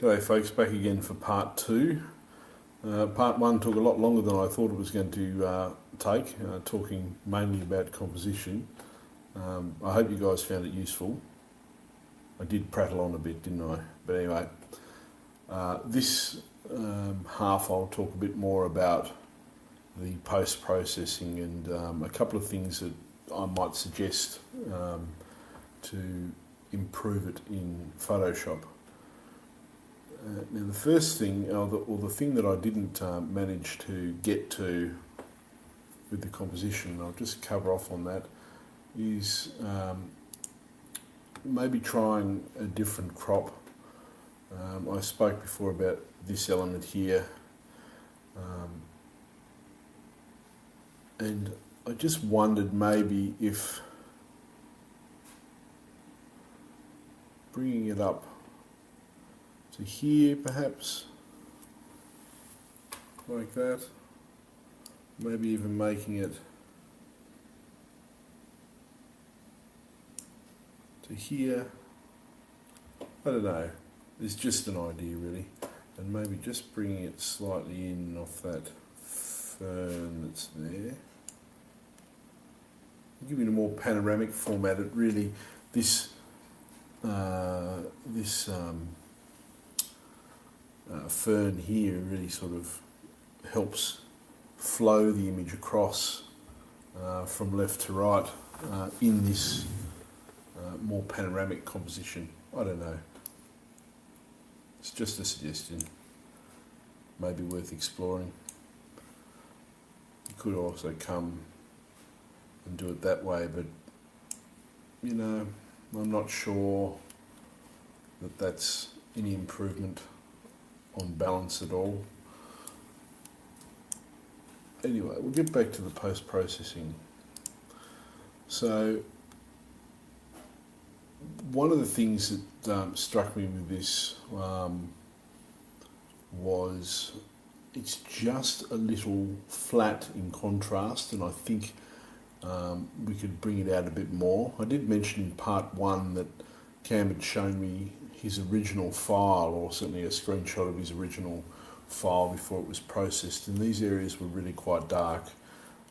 G'day folks, back again for part two. Part one took a lot longer than I thought it was going to take, talking mainly about composition. I hope you guys found it useful. I did prattle on a bit, didn't I? But anyway, this half I'll talk a bit more about the post-processing and a couple of things that I might suggest to improve it in Photoshop. Now the first thing, or the thing that I didn't manage to get to with the composition, I'll just cover off on that, is maybe trying a different crop. I spoke before about this element here, and I just wondered maybe if bringing it up to here perhaps, like that, maybe even making it to here, I don't know, it's just an idea really, and maybe just bringing it slightly in off that fern that's there, giving it a more panoramic format. It really, this fern here really sort of helps flow the image across from left to right in this more panoramic composition. I don't know. It's just a suggestion. Maybe worth exploring. You could also come and do it that way, but you know, I'm not sure that that's any improvement on balance at all. Anyway, we'll get back to the post-processing. So one of the things that struck me with this was it's just a little flat in contrast, and I think we could bring it out a bit more. I did mention in part one that Cam had shown me his original file, or certainly a screenshot of his original file before it was processed, and these areas were really quite dark.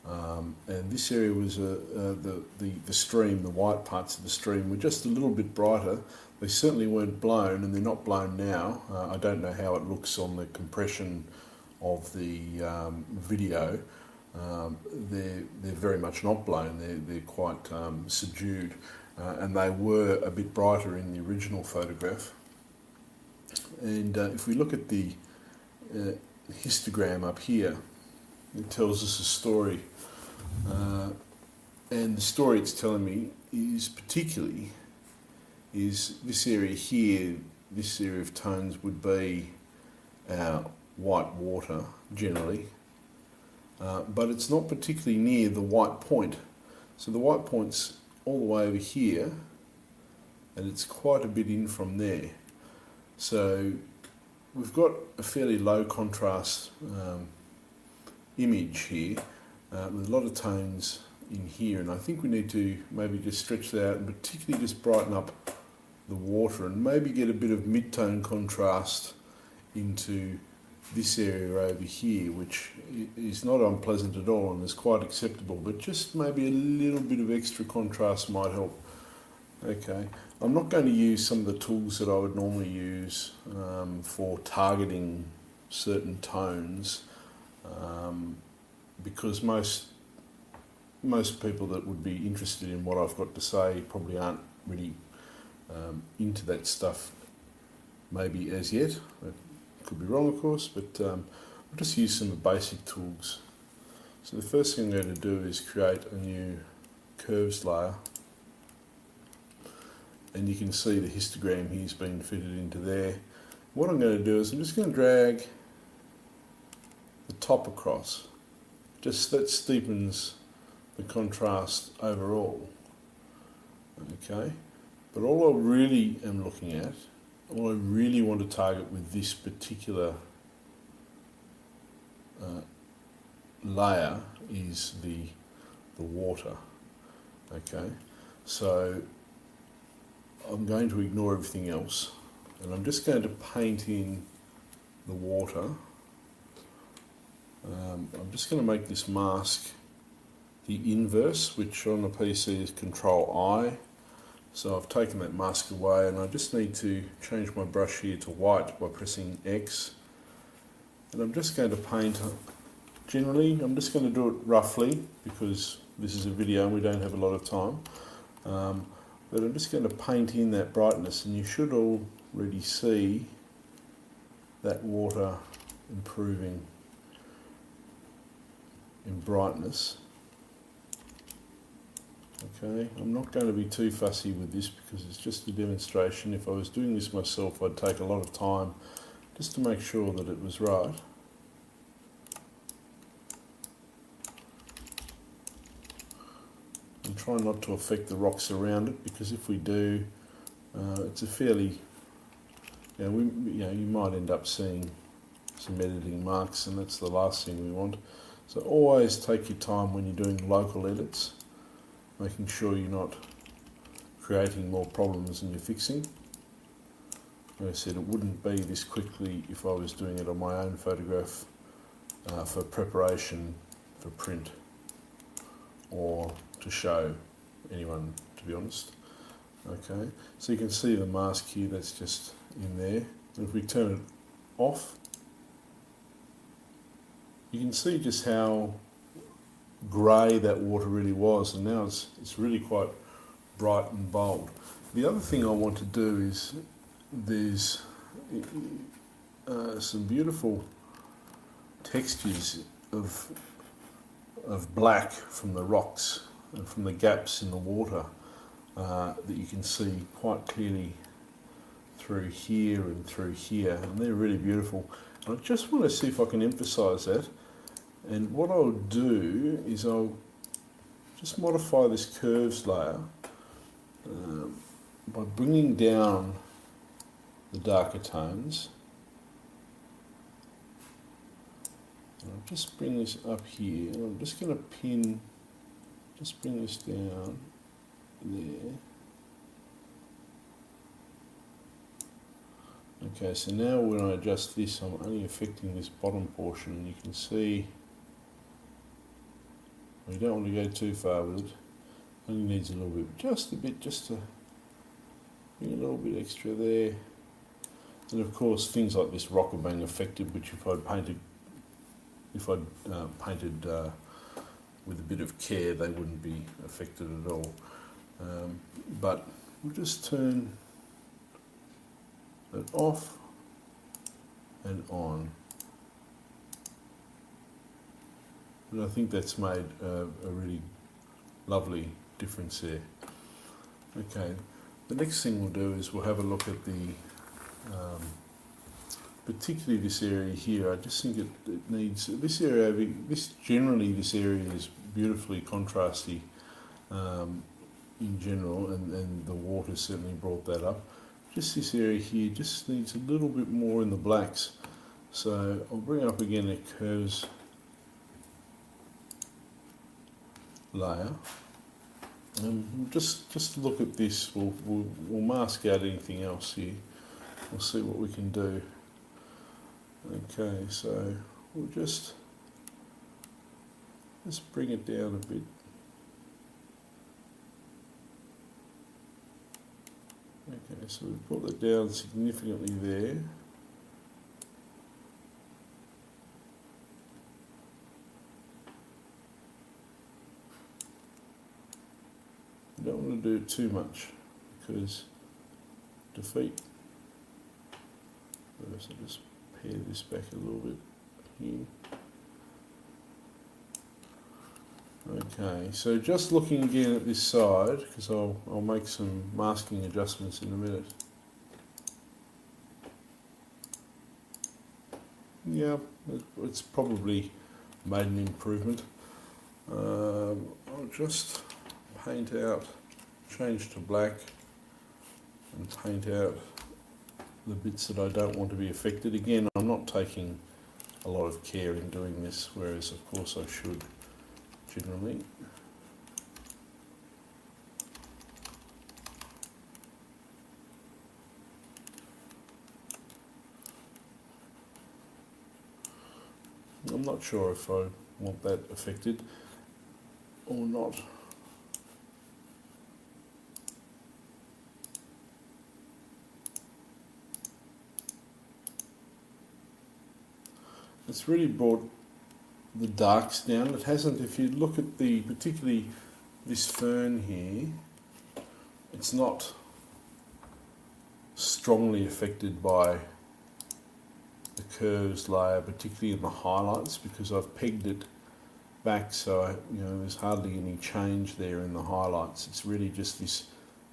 And this area was the stream, the white parts of the stream were just a little bit brighter. They certainly weren't blown, and they're not blown now. I don't know how it looks on the compression of the video. They're very much not blown. They're quite subdued, and they were a bit brighter in the original photograph. And if we look at the histogram up here, it tells us a story, and the story it's telling me is particularly this area here. This area of tones would be our white water generally, but it's not particularly near the white point. So the white point's all the way over here, and it's quite a bit in from there. So we've got a fairly low contrast image here with a lot of tones in here, and I think we need to maybe just stretch that out and particularly just brighten up the water and maybe get a bit of mid-tone contrast into this area over here, which is not unpleasant at all and is quite acceptable, but just maybe a little bit of extra contrast might help. Okay, I'm not going to use some of the tools that I would normally use for targeting certain tones, because most people that would be interested in what I've got to say probably aren't really into that stuff maybe as yet. Could be wrong, of course, but I'll just use some of the basic tools. So the first thing I'm going to do is create a new curves layer, and you can see the histogram here's been fitted into there. What I'm going to do is I'm just going to drag the top across. Just that steepens the contrast overall. Okay, but all I really am looking at, all I really want to target with this particular layer is the water. Okay, so I'm going to ignore everything else And I'm just going to paint in the water. I'm just going to make this mask the inverse, which on the PC is Control-I. So I've taken that mask away, and I just need to change my brush here to white by pressing X. And I'm just going to paint, generally, I'm just going to do it roughly because this is a video and we don't have a lot of time. But I'm just going to paint in that brightness, and you should already see that water improving in brightness. Okay, I'm not going to be too fussy with this because it's just a demonstration. If I was doing this myself, I'd take a lot of time just to make sure that it was right. And try not to affect the rocks around it, because if we do, it's a fairly, you might end up seeing some editing marks, and that's the last thing we want. So always take your time when you're doing local edits, making sure you're not creating more problems than you're fixing. Like I said, it wouldn't be this quickly if I was doing it on my own photograph for preparation for print or to show anyone, to be honest. Okay, so you can see the mask here, that's just in there. And if we turn it off, you can see just how grey that water really was, and now it's really quite bright and bold. The other thing I want to do is there's some beautiful textures of black from the rocks and from the gaps in the water that you can see quite clearly through here and through here, and they're really beautiful. And I just want to see if I can emphasise that. And what I'll do is I'll just modify this curves layer by bringing down the darker tones. And I'll just bring this up here, and I'm just going to just bring this down there. Okay, so now when I adjust this, I'm only affecting this bottom portion, and you can see you don't want to go too far with it. Only needs a little bit, just a bit, just to bring a little bit extra there. And of course, things like this rock are being affected, which if I'd painted with a bit of care, they wouldn't be affected at all. But we'll just turn it off and on. And I think that's made a really lovely difference there. Okay, the next thing we'll do is we'll have a look at the, particularly this area here. I just think it needs, this area is beautifully contrasty in general, and the water certainly brought that up. Just this area here just needs a little bit more in the blacks. So I'll bring up again a curves layer, and just look at this. We'll mask out anything else here. We'll see what we can do. Okay, so we'll just bring it down a bit. Okay, so we've brought that down significantly there. You don't want to do it too much because defeat. So just pare this back a little bit here. Okay, so just looking again at this side, because I'll make some masking adjustments in a minute. Yeah, it's probably made an improvement. I'll just paint out, change to black, and paint out the bits that I don't want to be affected. Again, I'm not taking a lot of care in doing this, whereas of course I should generally. I'm not sure if I want that affected or not. It's really brought the darks down. It hasn't, if you look at the, particularly this fern here, it's not strongly affected by the curves layer, particularly in the highlights, because I've pegged it back so there's hardly any change there in the highlights. It's really just this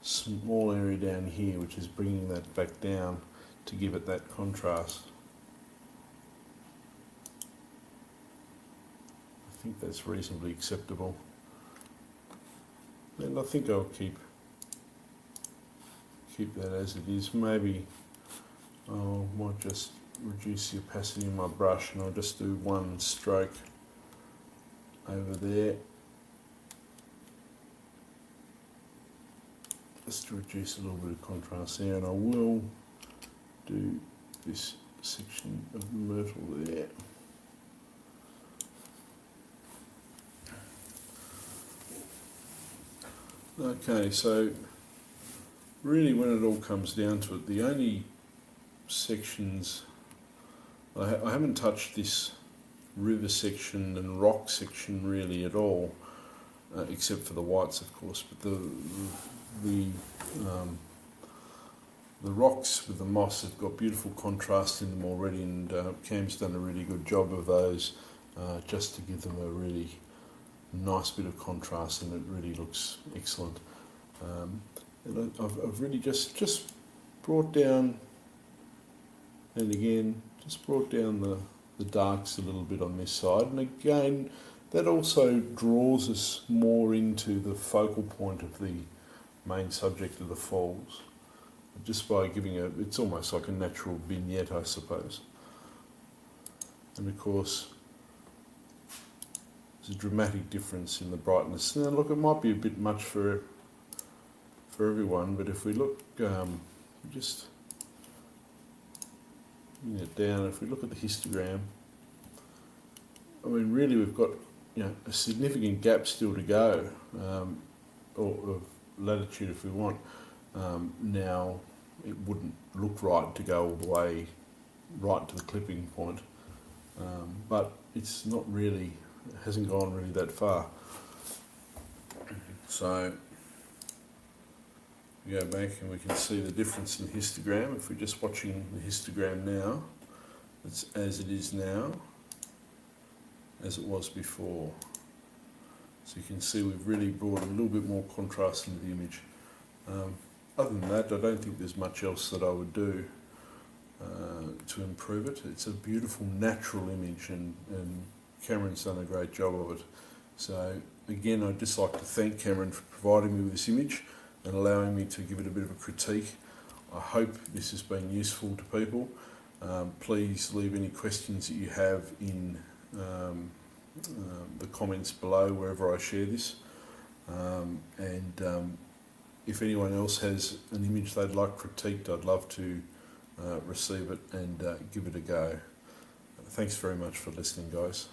small area down here which is bringing that back down to give it that contrast. I think that's reasonably acceptable, and I think I'll keep that as it is. Maybe I might just reduce the opacity in my brush and I'll just do one stroke over there just to reduce a little bit of contrast there, and I will do this section of myrtle there. Okay, so really when it all comes down to it, the only sections, I haven't touched this river section and rock section really at all, except for the whites of course, but the rocks with the moss have got beautiful contrast in them already, and Cam's done a really good job of those, just to give them a really nice bit of contrast, and it really looks excellent. And I've really just brought down, and again just brought down the darks a little bit on this side, and again that also draws us more into the focal point of the main subject of the falls, just by giving it's almost like a natural vignette, I suppose. And of course there's a dramatic difference in the brightness. Now look, it might be a bit much for everyone, but if we look, just bring it down, if we look at the histogram, I mean really we've got a significant gap still to go, or of latitude if we want. Now it wouldn't look right to go all the way right to the clipping point, but it's not really, it hasn't gone really that far. So we go back and we can see the difference in histogram. If we're just watching the histogram now, it's as it is now as it was before. So you can see we've really brought a little bit more contrast into the image. Other than that, I don't think there's much else that I would do to improve it. It's a beautiful natural image, and Cameron's done a great job of it. So again, I'd just like to thank Cameron for providing me with this image and allowing me to give it a bit of a critique. I hope this has been useful to people. Please leave any questions that you have in the comments below wherever I share this, and if anyone else has an image they'd like critiqued, I'd love to receive it and give it a go. Thanks very much for listening, guys.